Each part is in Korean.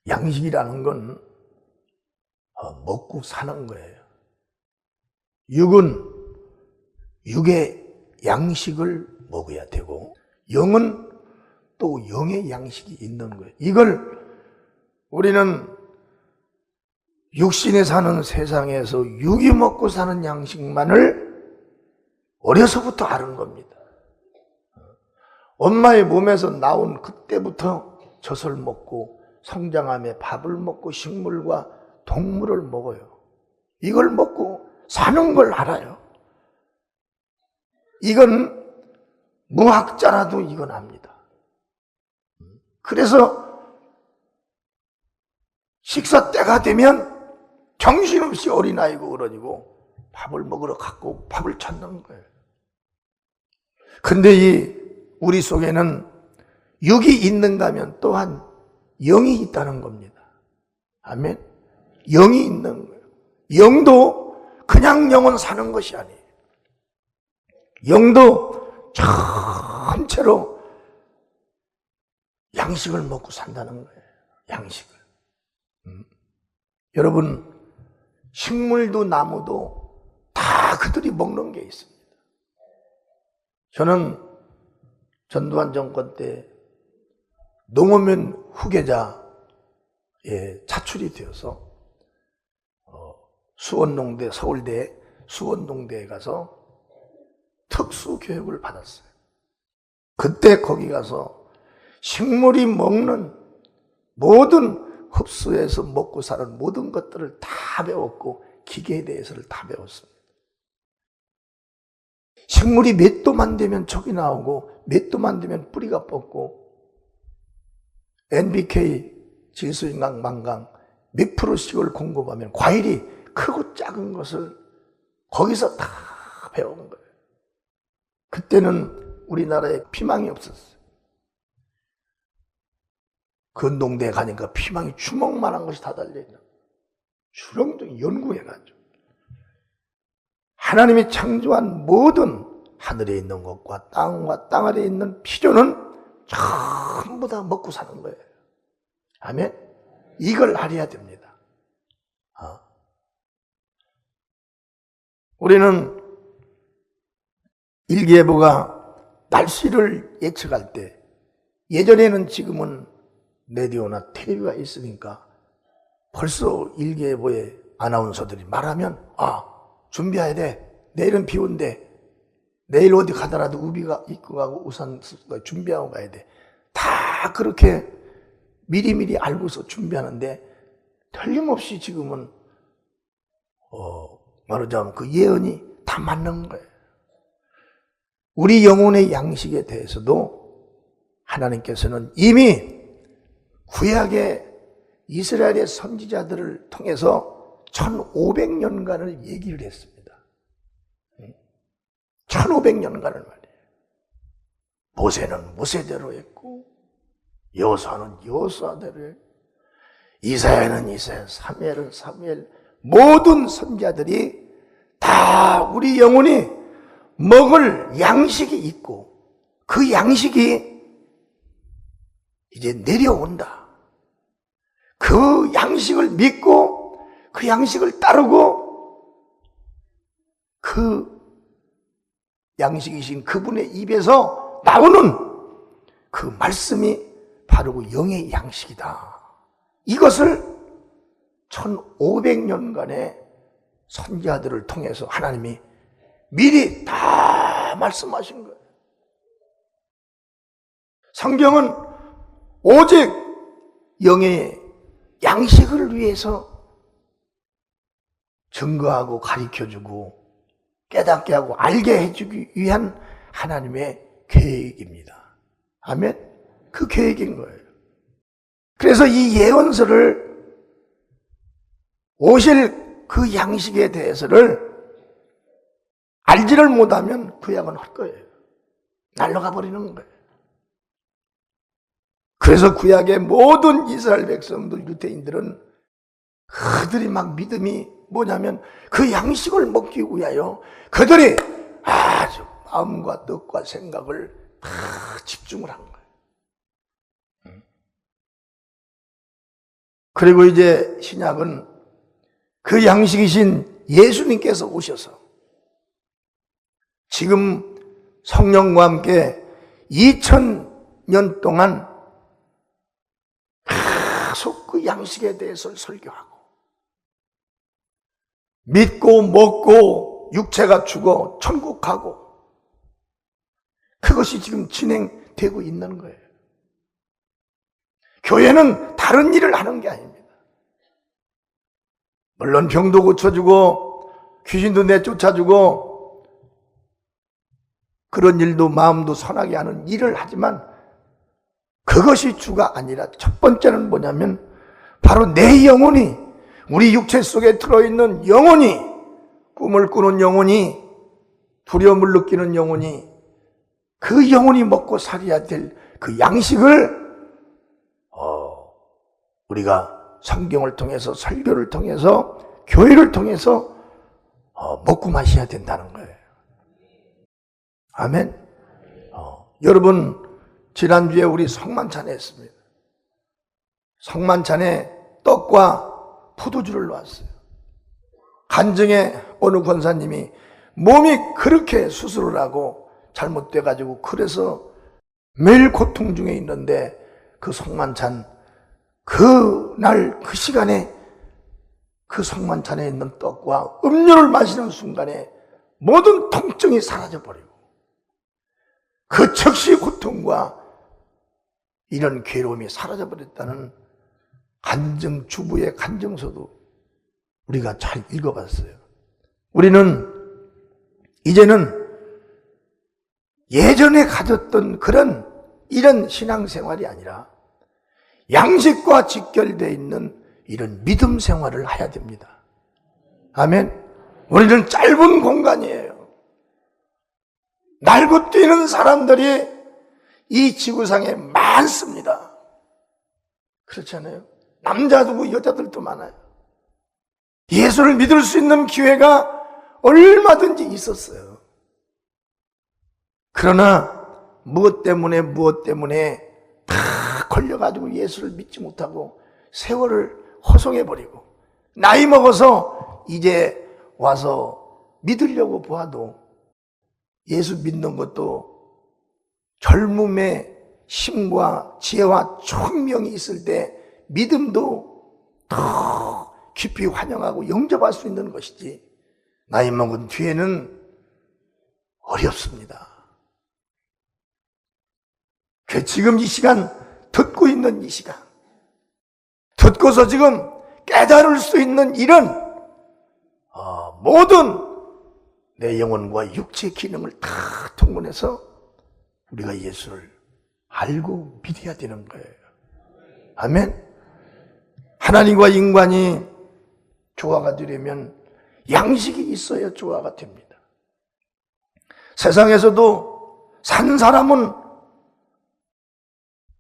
양식이라는 건 먹고 사는 거예요. 육은 육의 양식을 먹어야 되고, 영은 또 영의 양식이 있는 거예요. 이걸 우리는 육신에 사는 세상에서 육이 먹고 사는 양식만을 어려서부터 아는 겁니다. 엄마의 몸에서 나온 그때부터 젖을 먹고 성장하며 밥을 먹고 식물과 동물을 먹어요. 이걸 먹고 사는 걸 알아요. 이건 무학자라도 이건 압니다. 그래서 식사 때가 되면 정신없이 어린아이고 어른이고 밥을 먹으러 갔고 밥을 찾는 거예요. 근데 우리 속에는 육이 있는가 하면 또한 영이 있다는 겁니다. 아멘. 영이 있는 거예요. 영도 그냥 영은 사는 것이 아니에요. 영도 전체로 양식을 먹고 산다는 거예요. 양식을. 여러분, 식물도 나무도 다 그들이 먹는 게 있습니다. 저는 전두환 정권 때 농어민 후계자에 차출이 되어서 수원농대, 서울대 수원농대에 가서 특수교육을 받았어요. 그때 거기 가서 식물이 먹는 모든 흡수해서 먹고 사는 모든 것들을 다 배웠고 기계에 대해서를 다 배웠습니다. 식물이 몇 도만 되면 촉이 나오고 몇 도만 되면 뿌리가 뻗고 NPK, 질소인강, 망강 몇 프로씩을 공급하면 과일이 크고 작은 것을 거기서 다 배운 거예요. 그때는 우리나라에 피망이 없었어요. 근동대에 가니까 피망이 주먹만한 것이 다 달려있는 주렁주렁 연구해가지고 하나님이 창조한 모든 하늘에 있는 것과 땅과 땅 아래에 있는 피조는 전부 다 먹고 사는 거예요. 아멘? 이걸 알아야 됩니다. 우리는 일기예보가 날씨를 예측할 때 예전에는 지금은 라디오나 텔레비가 있으니까 벌써 일기예보의 아나운서들이 말하면 준비해야 돼. 내일은 비 온대. 내일 어디 가더라도 우비가 입고 가고 우산 쓰고 준비하고 가야 돼. 다 그렇게 미리미리 알고서 준비하는데 틀림없이 지금은 말하자면 그 예언이 다 맞는 거예요. 우리 영혼의 양식에 대해서도 하나님께서는 이미 구약의 이스라엘의 선지자들을 통해서 1500년간을 얘기를 했습니다. 1500년간을 말이에요. 모세는 모세대로 했고 여호수아는 여호수아대로 했고 이사야는 이사야, 사무엘은 사무엘, 모든 선지자들이 다 우리 영혼이 먹을 양식이 있고 그 양식이 이제 내려온다. 그 양식을 믿고 그 양식을 따르고 그 양식이신 그분의 입에서 나오는 그 말씀이 바로 그 영의 양식이다. 이것을 1500년간의 선지자들을 통해서 하나님이 미리 다 말씀하신 거예요. 성경은 오직 영의 양식을 위해서 증거하고 가르쳐주고 깨닫게 하고 알게 해주기 위한 하나님의 계획입니다. 아멘? 그 계획인 거예요. 그래서 이 예언서를 오실 그 양식에 대해서를 알지를 못하면 그 약은 할 거예요. 날아가 버리는 거예요. 그래서 구약의 모든 이스라엘 백성들, 유대인들은 그들이 막 믿음이 뭐냐면 그 양식을 먹기 위하여 그들이 아주 마음과 뜻과 생각을 다 집중을 한 거예요. 그리고 이제 신약은 그 양식이신 예수님께서 오셔서 지금 성령과 함께 2000년 동안 계속 그 양식에 대해서 설교하고 믿고 먹고 육체가 죽어 천국 가고 그것이 지금 진행되고 있는 거예요. 교회는 다른 일을 하는 게 아닙니다. 물론 병도 고쳐주고 귀신도 내쫓아주고 그런 일도 마음도 선하게 하는 일을 하지만 그것이 주가 아니라 첫 번째는 뭐냐면 바로 내 영혼이, 우리 육체 속에 들어있는 영혼이, 꿈을 꾸는 영혼이, 두려움을 느끼는 영혼이, 그 영혼이 먹고 살아야 될 그 양식을 우리가 성경을 통해서, 설교를 통해서, 교회를 통해서 먹고 마셔야 된다는 거예요. 아멘. 여러분, 지난주에 우리 성만찬에 했습니다. 성만찬에 떡과 포도주를 놓았어요. 간증에 어느 권사님이 몸이 그렇게 수술을 하고 잘못돼가지고 그래서 매일 고통 중에 있는데 그 성만찬 그날 그 시간에 그 성만찬에 있는 떡과 음료를 마시는 순간에 모든 통증이 사라져버리고 그 즉시 고통과 이런 괴로움이 사라져버렸다는 간증, 주부의 간증서도 우리가 잘 읽어봤어요. 우리는 이제는 예전에 가졌던 이런 신앙생활이 아니라 양식과 직결되어 있는 이런 믿음 생활을 해야 됩니다. 아멘. 우리는 짧은 공간이에요. 날고 뛰는 사람들이 이 지구상에 많습니다. 그렇지 않아요? 남자도 여자들도 많아요. 예수를 믿을 수 있는 기회가 얼마든지 있었어요. 그러나 무엇 때문에 다 걸려가지고 예수를 믿지 못하고 세월을 허송해버리고 나이 먹어서 이제 와서 믿으려고 보아도 예수 믿는 것도 젊음의 힘과 지혜와 총명이 있을 때 믿음도 더 깊이 환영하고 영접할 수 있는 것이지 나이 먹은 뒤에는 어렵습니다. 지금 이 시간 듣고 있는 이 시간 듣고서 지금 깨달을 수 있는 이런 모든 내 영혼과 육체의 기능을 다 통분해서 우리가 예수를 알고 믿어야 되는 거예요. 아멘. 하나님과 인간이 조화가 되려면 양식이 있어야 조화가 됩니다. 세상에서도 산 사람은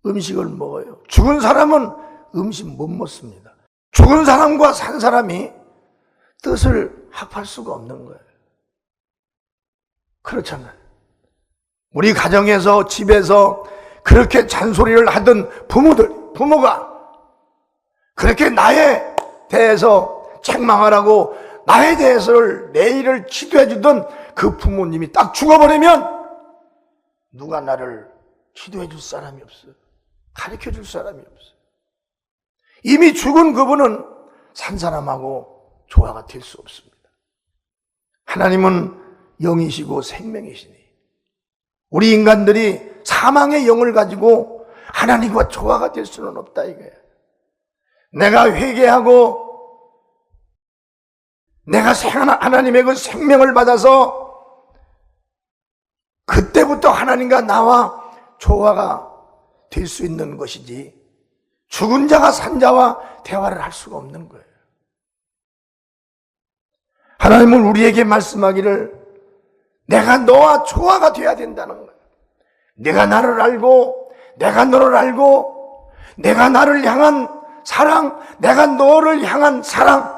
음식을 먹어요. 죽은 사람은 음식 못 먹습니다. 죽은 사람과 산 사람이 뜻을 합할 수가 없는 거예요. 그렇잖아요. 우리 가정에서 집에서 그렇게 잔소리를 하던 부모가 그렇게 나에 대해서 책망하라고 나에 대해서를 내일을 지도해 주던 그 부모님이 딱 죽어버리면 누가 나를 지도해 줄 사람이 없어요. 가르쳐 줄 사람이 없어요. 이미 죽은 그분은 산 사람하고 조화가 될 수 없습니다. 하나님은 영이시고 생명이시니 우리 인간들이 사망의 영을 가지고 하나님과 조화가 될 수는 없다 이거예요. 내가 회개하고 내가 하나님의 그 생명을 받아서 그때부터 하나님과 나와 조화가 될 수 있는 것이지 죽은 자가 산 자와 대화를 할 수가 없는 거예요. 하나님은 우리에게 말씀하기를 내가 너와 조화가 돼야 된다는 거예요. 내가 나를 알고 내가 너를 알고 내가 나를 향한 사랑, 내가 너를 향한 사랑,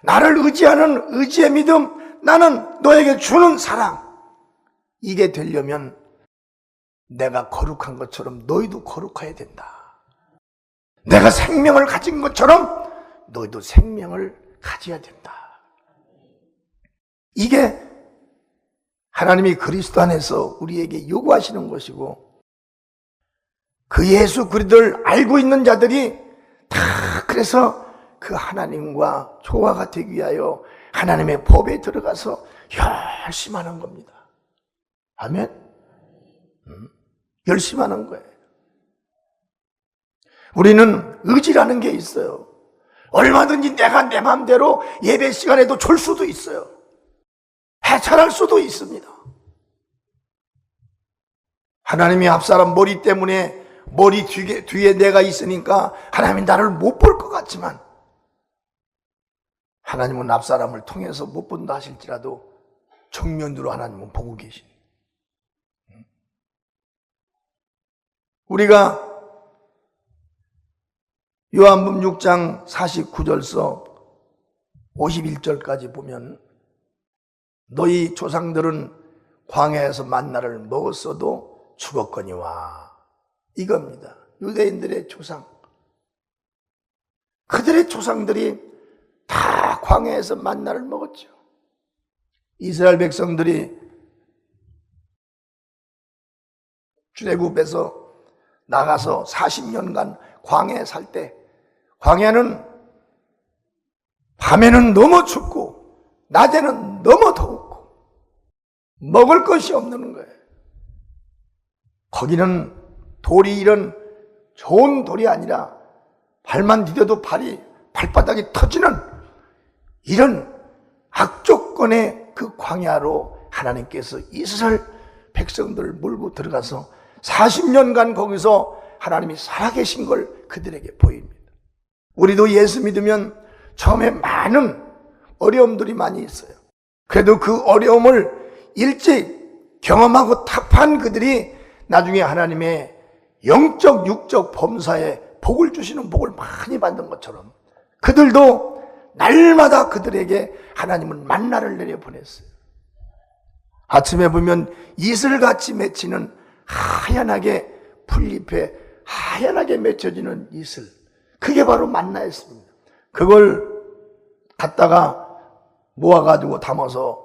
나를 의지하는 의지의 믿음, 나는 너에게 주는 사랑, 이게 되려면 내가 거룩한 것처럼 너희도 거룩해야 된다. 내가 생명을 가진 것처럼 너희도 생명을 가져야 된다. 이게 하나님이 그리스도 안에서 우리에게 요구하시는 것이고, 그 예수 그리스도를 알고 있는 자들이 다 그래서 그 하나님과 조화가 되기 위하여 하나님의 법에 들어가서 열심히 하는 겁니다. 아멘? 열심히 하는 거예요. 우리는 의지라는 게 있어요. 얼마든지 내가 내 마음대로 예배 시간에도 졸 수도 있어요. 해찰할 수도 있습니다. 하나님이 앞사람 머리 때문에 머리 뒤에 내가 있으니까 하나님이 나를 못 볼 것 같지만, 하나님은 앞사람을 통해서 못 본다 하실지라도 정면으로 하나님은 보고 계신. 우리가 요한복음 6장 49절서 51절까지 보면, 너희 조상들은 광야에서 만나를 먹었어도 죽었거니와, 이겁니다. 유대인들의 조상, 그들의 조상들이 다 광야에서 만나를 먹었죠. 이스라엘 백성들이 출애굽에서 나가서 40년간 광야에 살 때, 광야는 밤에는 너무 춥고 낮에는 너무 더웠고 먹을 것이 없는 거예요. 거기는 돌이 이런 좋은 돌이 아니라 발만 디뎌도 발바닥이 터지는 이런 악조건의 그 광야로 하나님께서 이스라엘 백성들을 몰고 들어가서 40년간 거기서 하나님이 살아계신 걸 그들에게 보입니다. 우리도 예수 믿으면 처음에 많은 어려움들이 많이 있어요. 그래도 그 어려움을 일찍 경험하고 타파한 그들이 나중에 하나님의 영적 육적 범사에 복을 주시는 복을 많이 받는 것처럼, 그들도 날마다 그들에게 하나님은 만나를 내려 보냈어요. 아침에 보면 이슬같이 맺히는 하얀하게 풀잎에 하얀하게 맺혀지는 이슬, 그게 바로 만나였습니다. 그걸 갖다가 모아가지고 담아서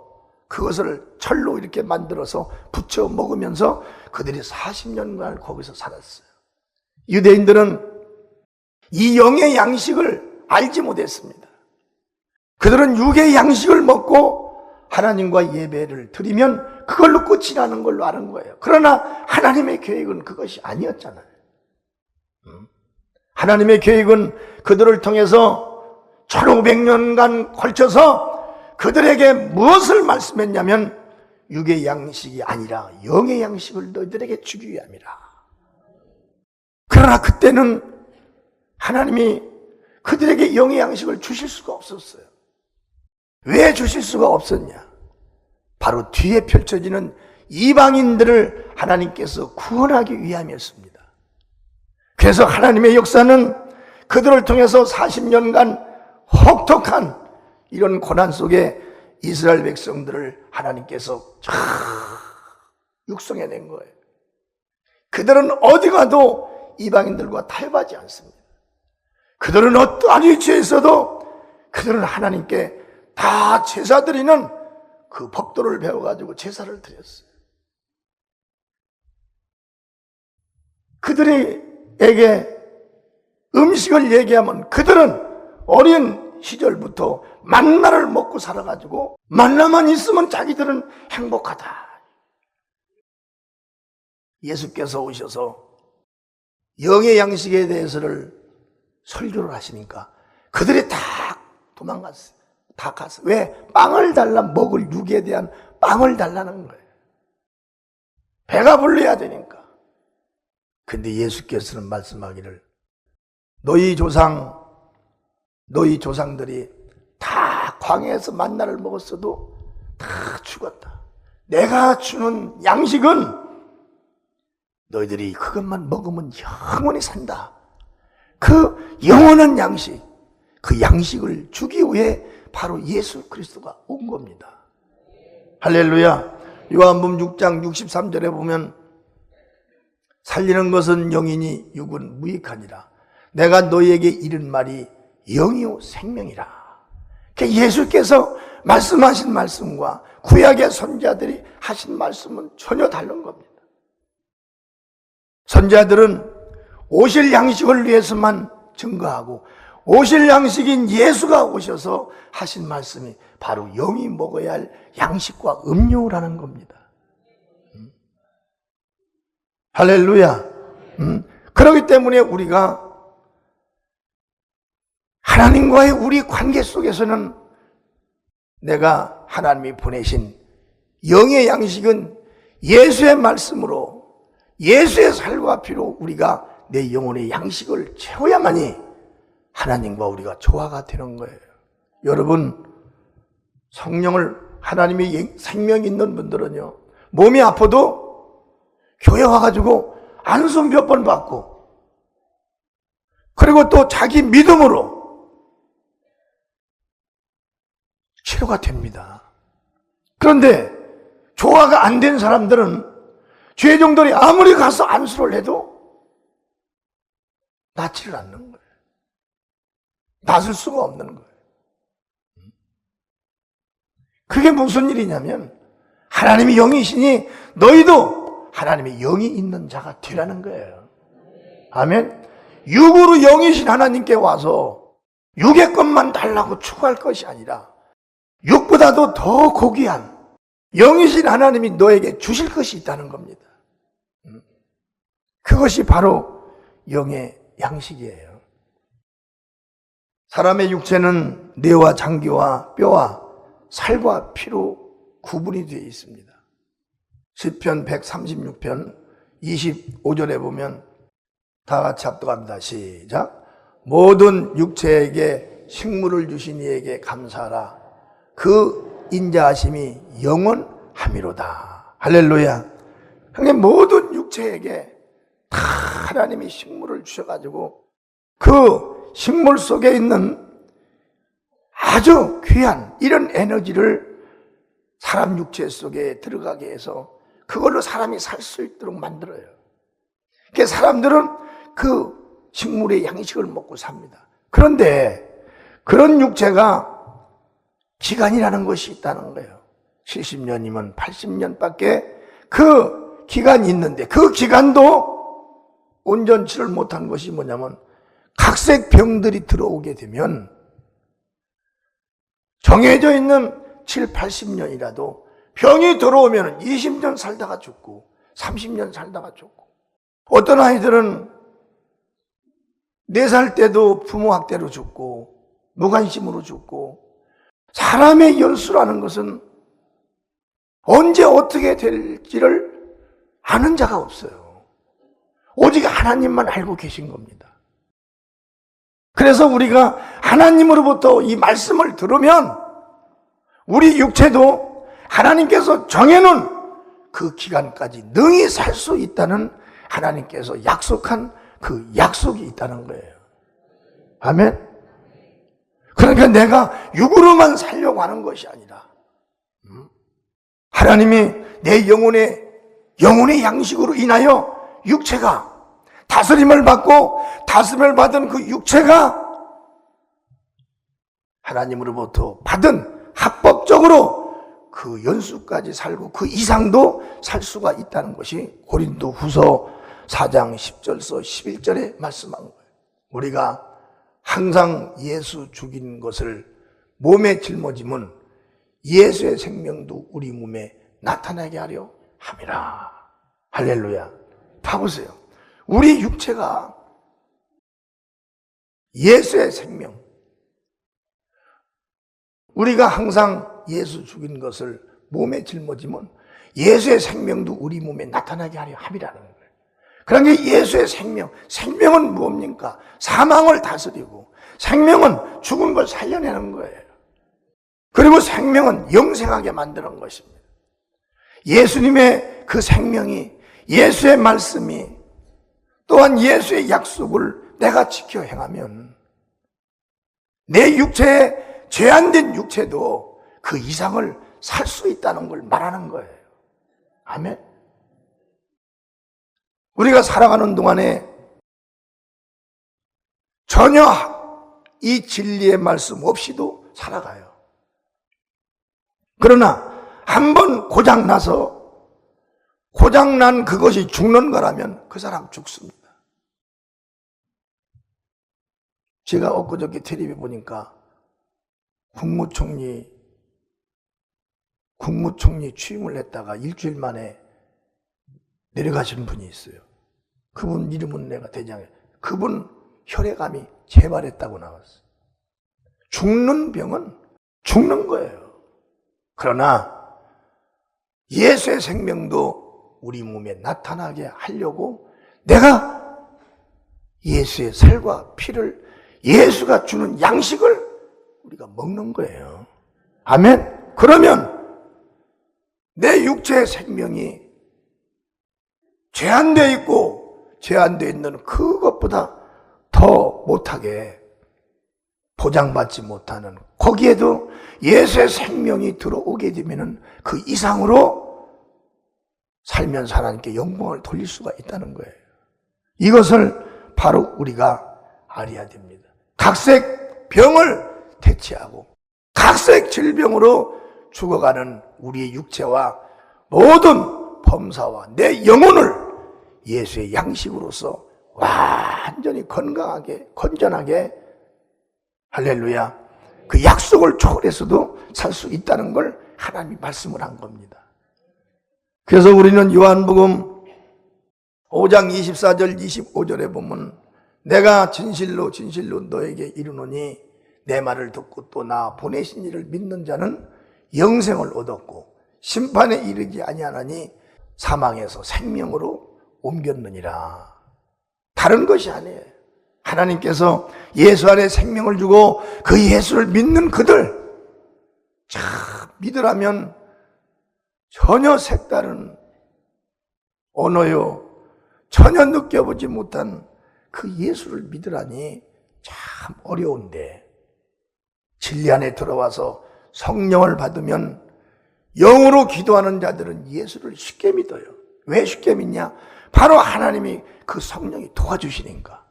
그것을 철로 이렇게 만들어서 부쳐 먹으면서 그들이 40년간 거기서 살았어요. 유대인들은 이 영의 양식을 알지 못했습니다. 그들은 육의 양식을 먹고 하나님과 예배를 드리면 그걸로 끝이 나는 걸로 아는 거예요. 그러나 하나님의 계획은 그것이 아니었잖아요. 하나님의 계획은 그들을 통해서 1500년간 걸쳐서 그들에게 무엇을 말씀했냐면, 육의 양식이 아니라 영의 양식을 너희들에게 주기 위함이라. 그러나 그때는 하나님이 그들에게 영의 양식을 주실 수가 없었어요. 왜 주실 수가 없었냐? 바로 뒤에 펼쳐지는 이방인들을 하나님께서 구원하기 위함이었습니다. 그래서 하나님의 역사는 그들을 통해서 40년간 혹독한 이런 고난 속에 이스라엘 백성들을 하나님께서 육성해낸 거예요. 그들은 어디 가도 이방인들과 타협하지 않습니다. 그들은 어떠한 위치에 있어도 그들은 하나님께 다 제사 드리는 그 법도를 배워가지고 제사를 드렸어요. 그들에게 음식을 얘기하면 그들은 어린 시절부터 만나를 먹고 살아가지고 만나만 있으면 자기들은 행복하다. 예수께서 오셔서 영의 양식에 대해서를 설교를 하시니까 그들이 다 도망갔어요. 다 갔어요. 왜? 빵을 달라, 먹을 육에 대한 빵을 달라는 거예요. 배가 불러야 되니까. 근데 예수께서는 말씀하기를, 너희 조상들이 다 광야에서 만나를 먹었어도 다 죽었다. 내가 주는 양식은 너희들이 그것만 먹으면 영원히 산다. 그 영원한 양식, 그 양식을 주기 위해 바로 예수 그리스도가 온 겁니다. 할렐루야. 요한복음 6장 63절에 보면, 살리는 것은 영이니 육은 무익하니라. 내가 너희에게 이른 말이 영이요 생명이라. 예수께서 말씀하신 말씀과 구약의 선지자들이 하신 말씀은 전혀 다른 겁니다. 선지자들은 오실 양식을 위해서만 증거하고 오실 양식인 예수가 오셔서 하신 말씀이 바로 영이 먹어야 할 양식과 음료라는 겁니다. 할렐루야. 그렇기 때문에 우리가 하나님과의 우리 관계 속에서는 내가 하나님이 보내신 영의 양식은 예수의 말씀으로 예수의 살과 피로 우리가 내 영혼의 양식을 채워야만이 하나님과 우리가 조화가 되는 거예요. 여러분, 성령을 하나님의 생명이 있는 분들은요, 몸이 아파도 교회 와가지고 안수 몇 번 받고 그리고 또 자기 믿음으로 치료가 됩니다. 그런데 조화가 안 된 사람들은 죄종들이 아무리 가서 안수를 해도 낫지를 않는 거예요. 낫을 수가 없는 거예요. 그게 무슨 일이냐면 하나님이 영이시니 너희도 하나님의 영이 있는 자가 되라는 거예요. 아멘. 육으로 영이신 하나님께 와서 육의 것만 달라고 추구할 것이 아니라 육보다도 더 고귀한 영이신 하나님이 너에게 주실 것이 있다는 겁니다. 그것이 바로 영의 양식이에요. 사람의 육체는 뇌와 장기와 뼈와 살과 피로 구분이 되어 있습니다. 시편 136편 25절에 보면 다 같이 합독합니다. 시작. 모든 육체에게 식물을 주신 이에게 감사하라. 그 인자하심이 영원함이로다. 할렐루야. 그러니까 모든 육체에게 다 하나님이 식물을 주셔가지고 그 식물 속에 있는 아주 귀한 이런 에너지를 사람 육체 속에 들어가게 해서 그걸로 사람이 살 수 있도록 만들어요. 그러니까 사람들은 그 식물의 양식을 먹고 삽니다. 그런데 그런 육체가 기간이라는 것이 있다는 거예요. 70년이면 80년밖에 그 기간이 있는데 그 기간도 온전치를 못한 것이 뭐냐면 각색 병들이 들어오게 되면 정해져 있는 7, 80년이라도 병이 들어오면 20년 살다가 죽고 30년 살다가 죽고 어떤 아이들은 4살 때도 부모 학대로 죽고 무관심으로 죽고 사람의 연수라는 것은 언제 어떻게 될지를 아는 자가 없어요. 오직 하나님만 알고 계신 겁니다. 그래서 우리가 하나님으로부터 이 말씀을 들으면 우리 육체도 하나님께서 정해놓은 그 기간까지 능히 살 수 있다는 하나님께서 약속한 그 약속이 있다는 거예요. 아멘. 그러니까 내가 육으로만 살려고 하는 것이 아니라 하나님이 내 영혼의 양식으로 인하여 육체가 다스림을 받고 다스림을 받은 그 육체가 하나님으로부터 받은 합법적으로 그 연수까지 살고 그 이상도 살 수가 있다는 것이 고린도 후서 4장 10절서 11절에 말씀한 거예요. 우리가 항상 예수 죽인 것을 몸에 짊어짐은 예수의 생명도 우리 몸에 나타나게 하려 함이라. 할렐루야. 봐보세요. 우리 육체가 예수의 생명, 우리가 항상 예수 죽인 것을 몸에 짊어지면 예수의 생명도 우리 몸에 나타나게 하려 함이라는 거예요. 그러니까 예수의 생명은 뭡니까? 사망을 다스리고 생명은 죽은 걸 살려내는 거예요. 그리고 생명은 영생하게 만드는 것입니다. 예수님의 그 생명이, 예수의 말씀이, 또한 예수의 약속을 내가 지켜 행하면 내 육체에 죄안된 육체도 그 이상을 살 수 있다는 걸 말하는 거예요. 아멘. 우리가 살아가는 동안에 전혀 이 진리의 말씀 없이도 살아가요. 그러나 한번 고장난 그것이 죽는 거라면 그 사람 죽습니다. 제가 엊그저께 텔레비 보니까 국무총리 취임을 했다가 일주일 만에 내려가신 분이 있어요. 그분 이름은 내가 대장해. 그분 혈액암이 재발했다고 나왔어요. 죽는 병은 죽는 거예요. 그러나 예수의 생명도 우리 몸에 나타나게 하려고 내가 예수의 살과 피를, 예수가 주는 양식을 우리가 먹는 거예요. 아멘. 그러면 내 육체의 생명이 제한되어 있고 제한되어 있는 그것보다 더 못하게 보장받지 못하는, 거기에도 예수의 생명이 들어오게 되면 그 이상으로 살면서 하나님께 영광을 돌릴 수가 있다는 거예요. 이것을 바로 우리가 알아야 됩니다. 각색 병을 대체하고 각색 질병으로 죽어가는 우리의 육체와 모든 범사와 내 영혼을 예수의 양식으로서 완전히 건강하게, 건전하게, 할렐루야, 그 약속을 초월해서도 살 수 있다는 걸 하나님이 말씀을 한 겁니다. 그래서 우리는 요한복음 5장 24절 25절에 보면 내가 진실로 진실로 너에게 이르노니 내 말을 듣고 또 나 보내신 이를 믿는 자는 영생을 얻었고 심판에 이르지 아니하나니 사망에서 생명으로 옮겼느니라. 다른 것이 아니에요. 하나님께서 예수 안에 생명을 주고 그 예수를 믿는 그들, 참 믿으라면 전혀 색다른 언어요, 전혀 느껴보지 못한 그 예수를 믿으라니 참 어려운데, 진리 안에 들어와서 성령을 받으면 영으로 기도하는 자들은 예수를 쉽게 믿어요. 왜 쉽게 믿냐? 바로 하나님이 그 성령이 도와주시니까.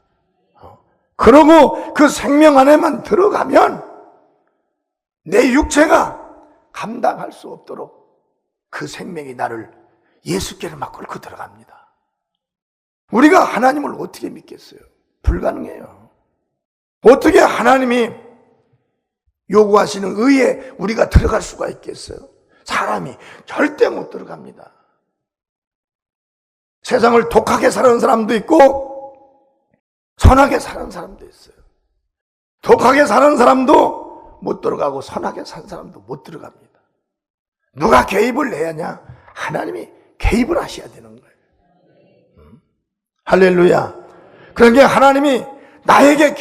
그러고 그 생명 안에만 들어가면 내 육체가 감당할 수 없도록 그 생명이 나를 예수께로 막 끌고 들어갑니다. 우리가 하나님을 어떻게 믿겠어요? 불가능해요. 어떻게 하나님이 요구하시는 의에 우리가 들어갈 수가 있겠어요? 사람이 절대 못 들어갑니다. 세상을 독하게 사는 사람도 있고 선하게 사는 사람도 있어요. 독하게 사는 사람도 못 들어가고 선하게 사는 사람도 못 들어갑니다. 누가 개입을 해야 하냐? 하나님이 개입을 하셔야 되는 거예요. 할렐루야. 그러니까 하나님이 나에게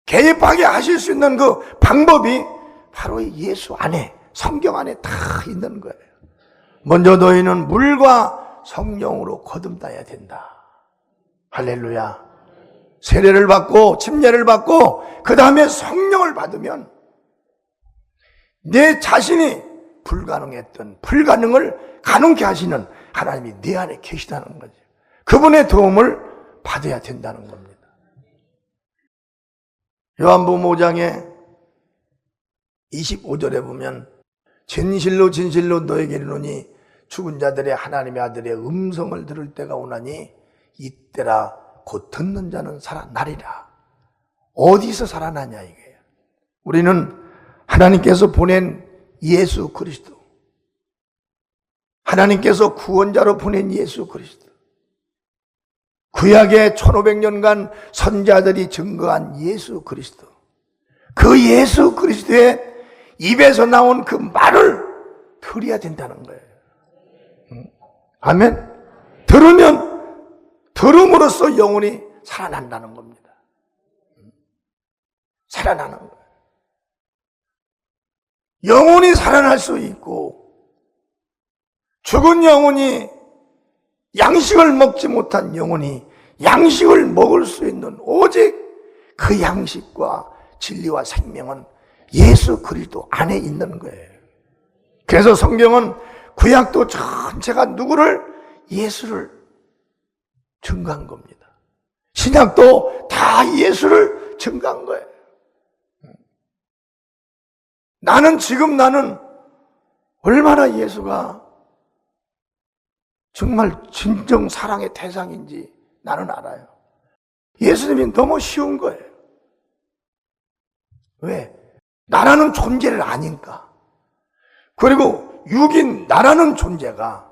개입하게 하실 수 있는 그 방법이 바로 예수 안에, 성경 안에 다 있는 거예요. 먼저 너희는 물과 성령으로 거듭나야 된다. 할렐루야. 세례를 받고 침례를 받고 그 다음에 성령을 받으면 내 자신이 불가능했던 불가능을 가능케 하시는 하나님이 내 안에 계시다는 거죠. 그분의 도움을 받아야 된다는 겁니다. 요한복음 5장에 25절에 보면 진실로 진실로 너에게 이르노니 죽은 자들의 하나님의 아들의 음성을 들을 때가 오나니 이때라 곧 듣는 자는 살아나리라. 어디서 살아나냐 이거예요. 우리는 하나님께서 보낸 예수 그리스도, 하나님께서 구원자로 보낸 예수 그리스도, 구약의 1500년간 선자들이 증거한 예수 그리스도, 그 예수 그리스도의 입에서 나온 그 말을 들어야 된다는 거예요. 아멘. 들음으로써 영혼이 살아난다는 겁니다. 살아나는 거예요. 영혼이 살아날 수 있고, 죽은 영혼이, 양식을 먹지 못한 영혼이 양식을 먹을 수 있는 오직 그 양식과 진리와 생명은 예수 그리스도 안에 있는 거예요. 그래서 성경은 구약도 전체가 누구를? 예수를 증거한 겁니다. 신약도 다 예수를 증거한 거예요. 나는 얼마나 예수가 정말 진정 사랑의 대상인지 나는 알아요. 예수님이 너무 쉬운 거예요. 왜? 나라는 존재를 아니까. 그리고 육인 나라는 존재가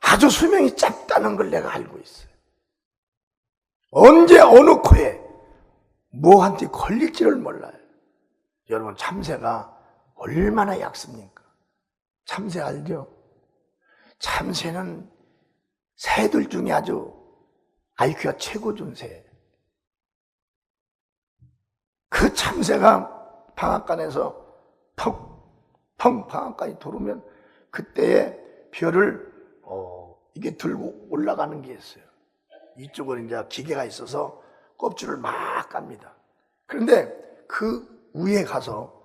아주 수명이 짧다는 걸 내가 알고 있어요. 언제 어느 코에 뭐한테 걸릴지를 몰라요. 여러분, 참새가 얼마나 얕습니까? 참새 알죠? 참새는 새들 중에 아주 IQ가 최고 준 새예요. 그 참새가 방앗간에서 펑 방앗간이 돌으면 그때에 별을 이게 들고 올라가는 게 있어요. 이쪽은 이제 기계가 있어서 껍질을 막 깝니다. 그런데 그 위에 가서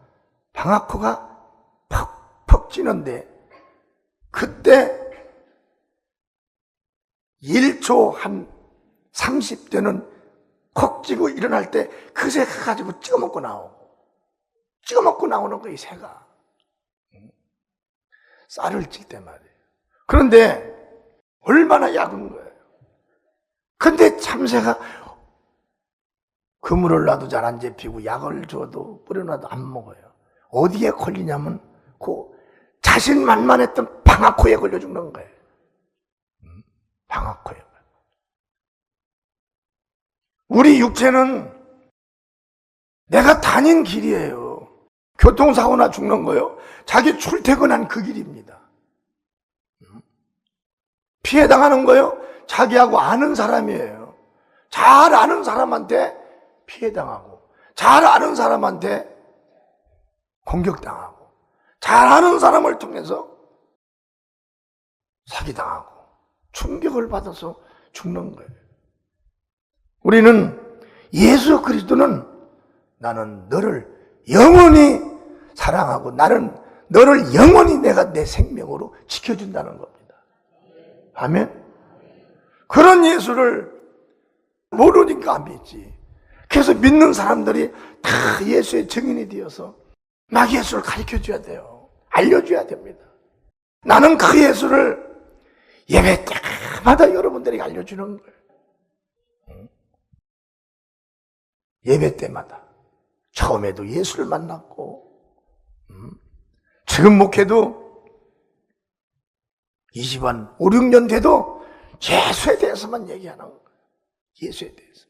방아코가 퍽퍽 찌는데 그때 1초 한 30대는 콕 찌고 일어날 때 그 새가 가지고 찍어먹고 나오는 거예요. 이 새가 쌀을 찔 때 말이에요. 그런데 얼마나 약은 거예요. 근데 참새가 그물을 놔도 잘 안 잡히고 약을 줘도 뿌려놔도 안 먹어요. 어디에 걸리냐면 그 자신만만했던 방아코에 걸려 죽는 거예요. 방아코에. 우리 육체는 내가 다닌 길이에요. 교통사고나 죽는 거요. 자기 출퇴근한 그 길입니다. 피해 당하는 거요. 자기하고 아는 사람이에요. 잘 아는 사람한테 피해 당하고, 잘 아는 사람한테 공격당하고, 잘 아는 사람을 통해서 사기당하고 충격을 받아서 죽는 거예요. 우리는 예수 그리스도는 나는 너를 영원히 사랑하고 나는 너를 영원히 내가 내 생명으로 지켜준다는 겁니다. 아멘. 그런 예수를 모르니까 안 믿지. 그래서 믿는 사람들이 다 예수의 증인이 되어서 막 예수를 가르쳐줘야 돼요. 알려줘야 됩니다. 나는 그 예수를 예배 때마다 여러분들에게 알려주는 거예요. 예배 때마다. 처음에도 예수를 만났고, 지금 목회도 20한 5, 6년 돼도 예수에 대해서만 얘기하는 거예요. 예수에 대해서.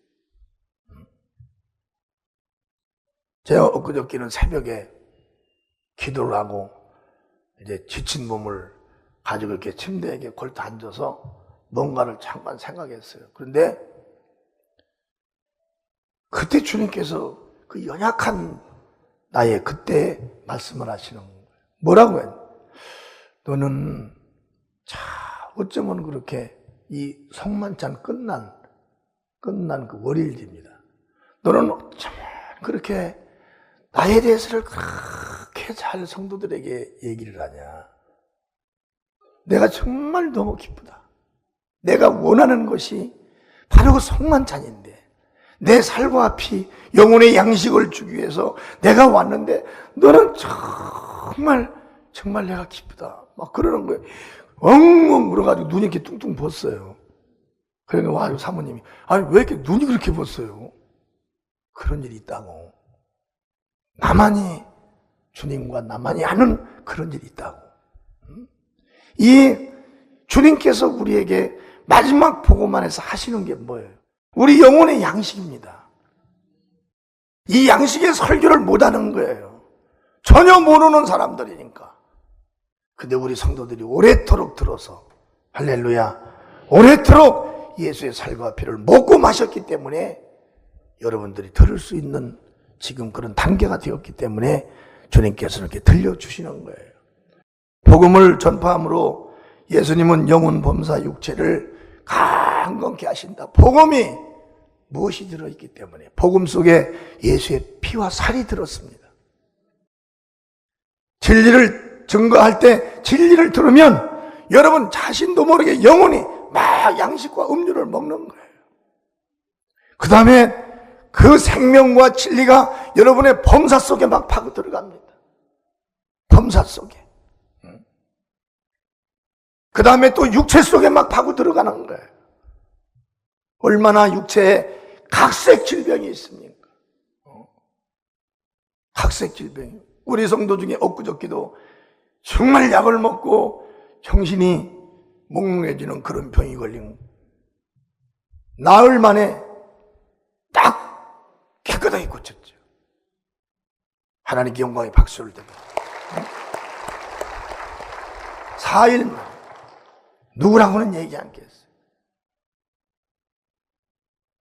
제가 엊그저께는 새벽에 기도를 하고 이제 지친 몸을 가지고 이렇게 침대에 이렇게 골터 앉아서 뭔가를 잠깐 생각했어요. 그런데 그때 주님께서 그 연약한 나의 그때 말씀을 하시는 거예요. 뭐라고 해요? 너는 어쩌면 그렇게 이 성만찬 끝난 그 월요일입니다. 너는 어쩌면 그렇게 나에 대해서를 그렇게 잘 성도들에게 얘기를 하냐. 내가 정말 너무 기쁘다. 내가 원하는 것이 바로 그 성만찬인데 내 살과 피, 영혼의 양식을 주기 위해서 내가 왔는데 너는 정말 내가 기쁘다. 막 그러는 거예요. 엉엉 울어가지고 눈이 이렇게 뚱뚱 부었어요. 그러니까 와, 사모님이 아니 왜 이렇게 눈이 그렇게 부었어요? 그런 일이 있다고. 나만이 주님과 나만이 아는 그런 일이 있다고. 이 주님께서 우리에게 마지막 복음안에서 하시는 게 뭐예요? 우리 영혼의 양식입니다. 이 양식의 설교를 못하는 거예요. 전혀 모르는 사람들이니까. 근데 우리 성도들이 오래도록 들어서 할렐루야 오래도록 예수의 살과 피를 먹고 마셨기 때문에 여러분들이 들을 수 있는 지금 그런 단계가 되었기 때문에 주님께서 이렇게 들려주시는 거예요. 복음을 전파함으로 예수님은 영혼 범사 육체를 강건케 하신다. 복음이 무엇이 들어있기 때문에 복음 속에 예수의 피와 살이 들었습니다. 진리를 증거할 때 진리를 들으면 여러분 자신도 모르게 영혼이 막 양식과 음료를 먹는 거예요. 그 다음에 그 생명과 진리가 여러분의 범사 속에 막 파고 들어갑니다. 범사 속에. 그 다음에 또 육체 속에 막 파고 들어가는 거예요. 얼마나 육체에 각색 질병이 있습니까? 각색 질병이. 우리 성도 중에 엊그저께도 정말 약을 먹고 정신이 몽롱해지는 그런 병이 걸린 나흘 만에 딱 깨끗하게 고쳤죠. 하나님께 영광의 박수를 드립니다. 4일 만에 누구라고는 얘기 않겠어요.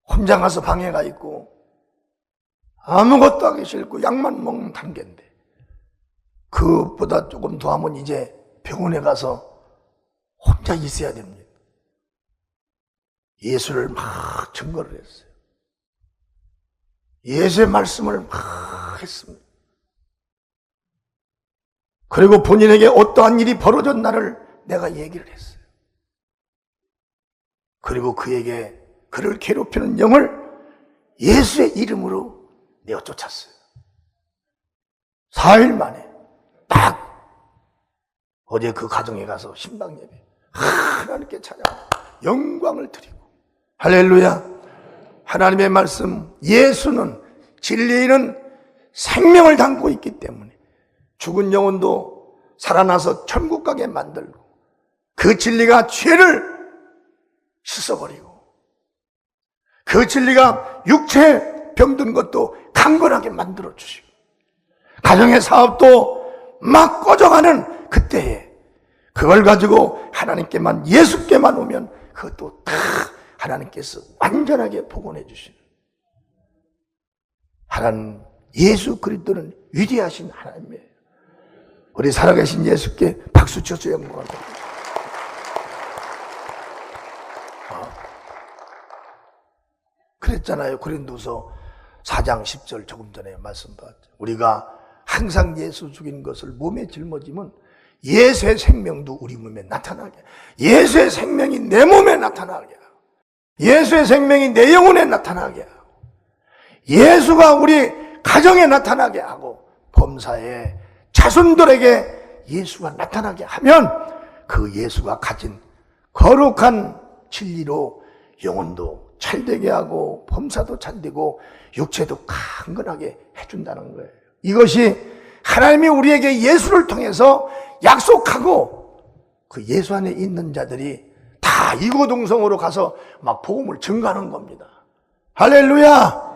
혼자 가서 방에 가 있고 아무것도 하기 싫고 약만 먹는 단계인데, 그것보다 조금 더 하면 이제 병원에 가서 혼자 있어야 됩니다. 예수를 막 증거를 했어요. 예수의 말씀을 막 했습니다. 그리고 본인에게 어떠한 일이 벌어졌나를 내가 얘기를 했어요. 그리고 그에게 그를 괴롭히는 영을 예수의 이름으로 내어 쫓았어요. 4일 만에 딱 어제 그 가정에 가서 신방예배 하나님께 찬양 영광을 드리고, 할렐루야. 하나님의 말씀, 예수는 진리에는 생명을 담고 있기 때문에 죽은 영혼도 살아나서 천국 가게 만들고, 그 진리가 죄를 씻어버리고, 그 진리가 육체 병든 것도 강건하게 만들어주시고, 가정의 사업도 막 꺼져가는 그때에 그걸 가지고 하나님께만, 예수께만 오면 그것도 다 하나님께서 완전하게 복원해 주시는, 하나님 예수 그리스도는 위대하신 하나님이에요. 우리 살아계신 예수께 박수 쳐서 영광을 드립니다. 그랬잖아요. 고린도서 4장 10절 조금 전에 말씀 받았죠. 우리가 항상 예수 죽인 것을 몸에 짊어지면 예수의 생명도 우리 몸에 나타나게, 예수의 생명이 내 몸에 나타나게, 예수의 생명이 내 영혼에 나타나게 하고, 예수가 우리 가정에 나타나게 하고, 범사에 자손들에게 예수가 나타나게 하면 그 예수가 가진 거룩한 진리로 영혼도 잘되게 하고 범사도 잘되고 육체도 강건하게 해준다는 거예요. 이것이 하나님이 우리에게 예수를 통해서 약속하고, 그 예수 안에 있는 자들이 다 이고동성으로 가서 막 복음을 증거하는 겁니다. 할렐루야.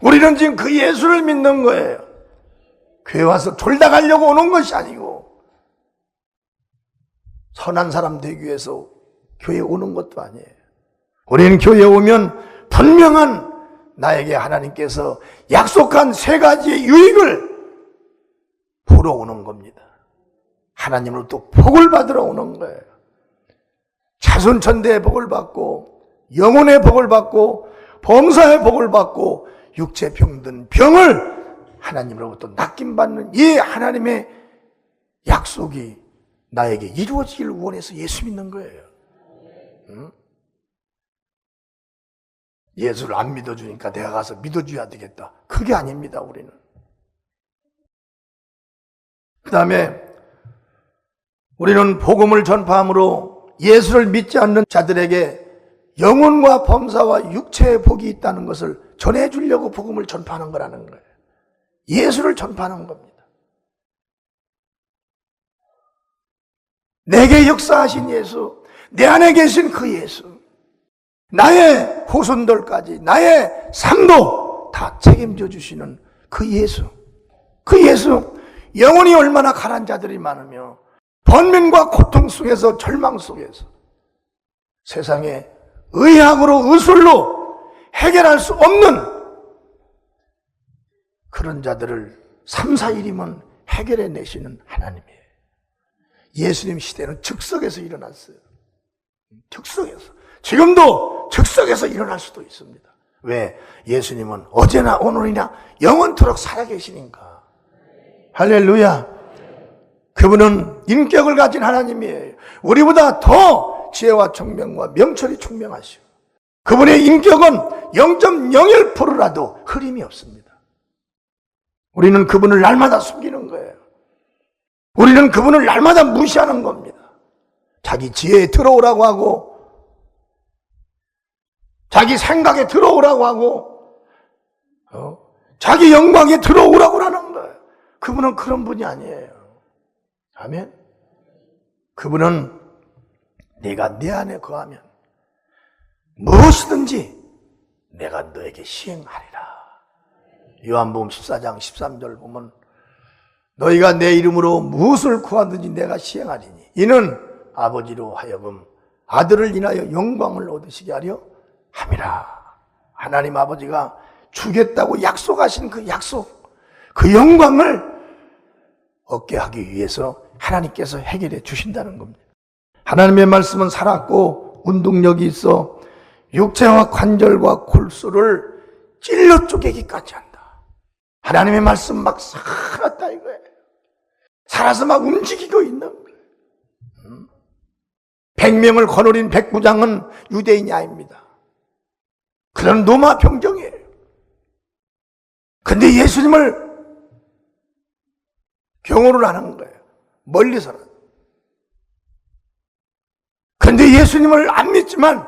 우리는 지금 그 예수를 믿는 거예요. 교회 와서 졸다 가려고 오는 것이 아니고, 선한 사람 되기 위해서 교회에 오는 것도 아니에요. 우리는 교회에 오면 분명한 나에게 하나님께서 약속한 3가지의 유익을 보러 오는 겁니다. 하나님으로부터 복을 받으러 오는 거예요. 자손천대의 복을 받고, 영혼의 복을 받고, 범사의 복을 받고, 육체 병든 병을 하나님으로부터 낚임받는 이 하나님의 약속이 나에게 이루어지기를 원해서 예수 믿는 거예요. 응? 예수를 안 믿어주니까 내가 가서 믿어줘야 되겠다, 그게 아닙니다. 우리는 그 다음에 우리는 복음을 전파함으로 예수를 믿지 않는 자들에게 영혼과 범사와 육체의 복이 있다는 것을 전해주려고 복음을 전파하는 거라는 거예요. 예수를 전파하는 겁니다. 내게 역사하신 예수, 내 안에 계신 그 예수, 나의 후손들까지 나의 삶도 다 책임져 주시는 그 예수, 그 예수, 영혼이 얼마나 가난 자들이 많으며 번민과 고통 속에서, 절망 속에서 세상에 의학으로, 의술로 해결할 수 없는 그런 자들을 3, 4일이면 해결해 내시는 하나님이에요. 예수님 시대는 즉석에서 일어났어요. 즉석에서. 지금도 즉석에서 일어날 수도 있습니다. 왜? 예수님은 어제나 오늘이나 영원토록 살아계시니까. 할렐루야. 그분은 인격을 가진 하나님이에요. 우리보다 더 지혜와 총명과 명철이 총명하시고, 그분의 인격은 0.01%라도 흐림이 없습니다. 우리는 그분을 날마다 숨기는 거예요. 우리는 그분을 날마다 무시하는 겁니다. 자기 지혜에 들어오라고 하고, 자기 생각에 들어오라고 하고, 자기 영광에 들어오라고 하는 거예요. 그분은 그런 분이 아니에요. 아멘. 그분은 내가 내 안에 거하면 무엇이든지 내가 너에게 시행하리라. 요한복음 14장 13절 보면 너희가 내 이름으로 무엇을 구하든지 내가 시행하리니 이는 아버지로 하여금 아들을 인하여 영광을 얻으시게 하려 함이라. 하나님 아버지가 주겠다고 약속하신 그 약속, 그 영광을 얻게 하기 위해서 하나님께서 해결해 주신다는 겁니다. 하나님의 말씀은 살았고 운동력이 있어 육체와 관절과 골수를 찔러 쪼개기까지 한다. 하나님의 말씀 막 살았다 이거예요. 살아서 막 움직이고 있는 거예요. 100명을 거느린 백부장은 유대인이 아닙니다. 그런 로마 병정이에요. 근데 예수님을 경호를 하는 거예요. 멀리서는. 근데 예수님을 안 믿지만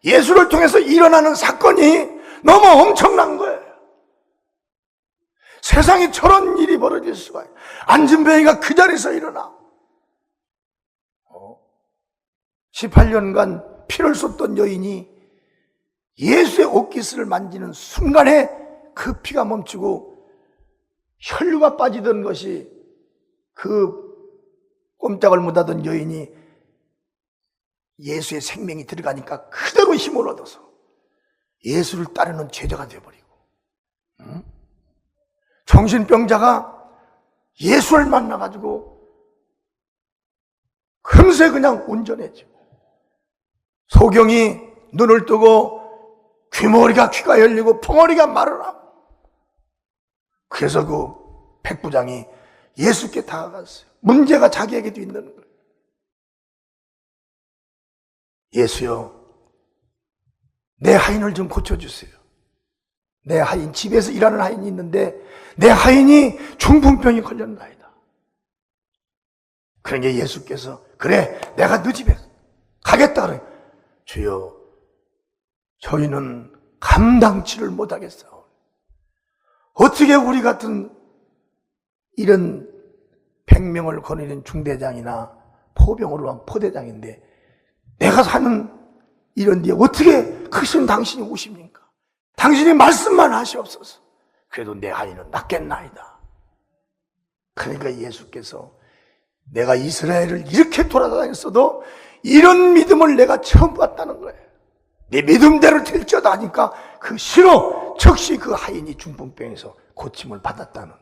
예수를 통해서 일어나는 사건이 너무 엄청난 거예요. 세상에 저런 일이 벌어질 수가 있어요. 안진뱅이가 그 자리에서 일어나. 18년간 피를 쏟던 여인이 예수의 옷깃을 만지는 순간에 그 피가 멈추고 혈류가 빠지던 것이 그 꼼짝을 못하던 여인이 예수의 생명이 들어가니까 그대로 힘을 얻어서 예수를 따르는 제자가 되어버리고, 정신병자가 예수를 만나가지고 금세 그냥 온전해지고, 소경이 눈을 뜨고 귀가 열리고 벙어리가 말을 하고, 그래서 그 백부장이 예수께 다가갔어요. 문제가 자기에게도 있는 거예요. 예수여, 내 하인을 좀 고쳐주세요. 내 하인, 집에서 일하는 하인이 있는데 내 하인이 중풍병이 걸렸나이다. 그러니까 예수께서 그래 내가 너 집에 가겠다 그래. 주여, 저희는 감당치를 못하겠사오. 어떻게 우리 같은 이런 100명을 거느리는 중대장이나 포병으로 한 포대장인데 내가 사는 이런 데 어떻게 크신 당신이 오십니까? 당신이 말씀만 하시옵소서. 그래도 내 하인은 낫겠나이다. 그러니까 예수께서 내가 이스라엘을 이렇게 돌아다녔어도 이런 믿음을 내가 처음 봤다는 거예요. 내 믿음대로 될지어다 하니까 그 시로 즉시 그 하인이 중풍병에서 고침을 받았다는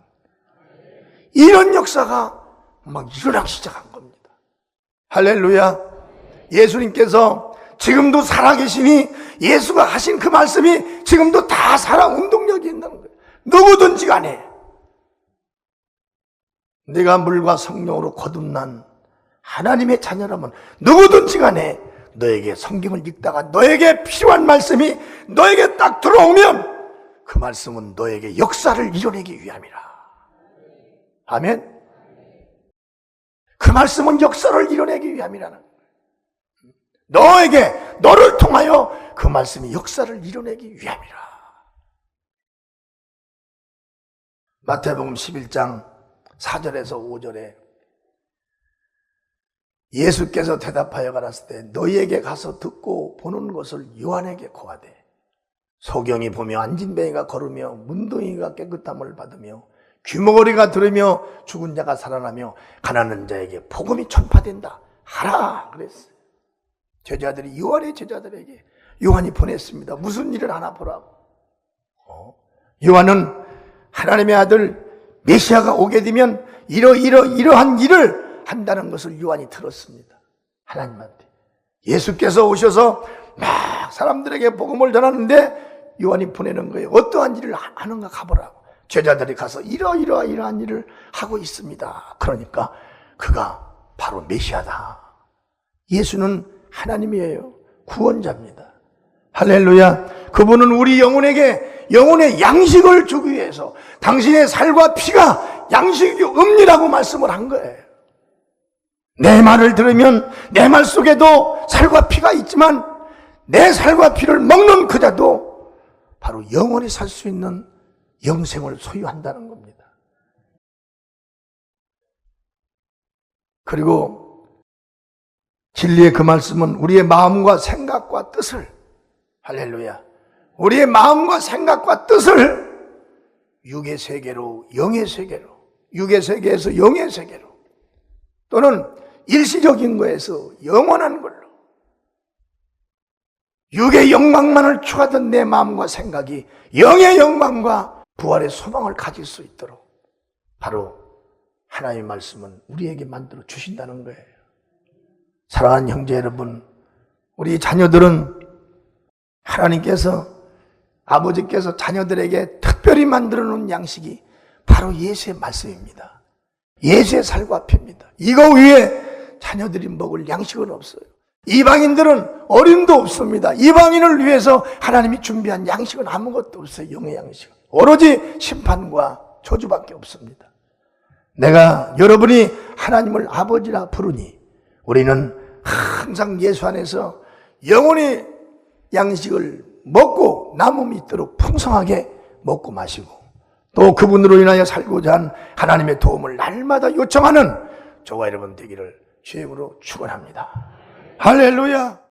이런 역사가 막 일어나기 시작한 겁니다. 할렐루야. 예수님께서 지금도 살아계시니 예수가 하신 그 말씀이 지금도 다 살아 운동력이 있는 거예요. 누구든지 간에 네가 물과 성령으로 거듭난 하나님의 자녀라면 누구든지 간에 너에게 성경을 읽다가 너에게 필요한 말씀이 너에게 딱 들어오면 그 말씀은 너에게 역사를 이뤄내기 위함이라. 아멘. 그 말씀은 역사를 이뤄내기 위함이라는 거예요. 너를 통하여 그 말씀이 역사를 이뤄내기 위함이라. 마태복음 11장 4절에서 5절에 예수께서 대답하여 가라사대 때 너희에게 가서 듣고 보는 것을 요한에게 고하되 소경이 보며 안진뱅이가 걸으며 문둥이가 깨끗함을 받으며 귀머거리가 들으며 죽은 자가 살아나며 가난한 자에게 복음이 전파된다 하라 그랬어요. 제자들이 요한의 제자들에게 요한이 보냈습니다. 무슨 일을 하나 보라고. 요한은 하나님의 아들 메시아가 오게 되면 이러한 일을 한다는 것을 요한이 들었습니다. 하나님한테. 예수께서 오셔서 막 사람들에게 복음을 전하는데 요한이 보내는 거예요. 어떠한 일을 하는가 가보라고. 제자들이 가서 이러한 일을 하고 있습니다. 그러니까 그가 바로 메시아다. 예수는 하나님이에요. 구원자입니다. 할렐루야. 그분은 우리 영혼에게 영혼의 양식을 주기 위해서 당신의 살과 피가 양식이 음료라고 말씀을 한 거예요. 내 말을 들으면 내 말 속에도 살과 피가 있지만 내 살과 피를 먹는 그 자도 바로 영원히 살 수 있는 영생을 소유한다는 겁니다. 그리고 진리의 그 말씀은 우리의 마음과 생각과 뜻을, 할렐루야, 우리의 마음과 생각과 뜻을 육의 세계로 영의 세계로, 육의 세계에서 영의 세계로, 또는 일시적인 거에서 영원한 걸로, 육의 영광만을 추구하던 내 마음과 생각이 영의 영광과 부활의 소망을 가질 수 있도록 바로 하나님의 말씀은 우리에게 만들어 주신다는 거예요. 사랑하는 형제 여러분, 우리 자녀들은 하나님께서, 아버지께서 자녀들에게 특별히 만들어 놓은 양식이 바로 예수의 말씀입니다. 예수의 살과 피입니다. 이거 위에 자녀들이 먹을 양식은 없어요. 이방인들은 어림도 없습니다. 이방인을 위해서 하나님이 준비한 양식은 아무것도 없어요. 영의 양식은 오로지 심판과 저주밖에 없습니다. 내가 여러분이 하나님을 아버지라 부르니 우리는 항상 예수 안에서 영원히 양식을 먹고 남음이 있도록 풍성하게 먹고 마시고, 또 그분으로 인하여 살고자 한 하나님의 도움을 날마다 요청하는 저와 여러분 되기를 주의 이름으로 축원합니다. 할렐루야.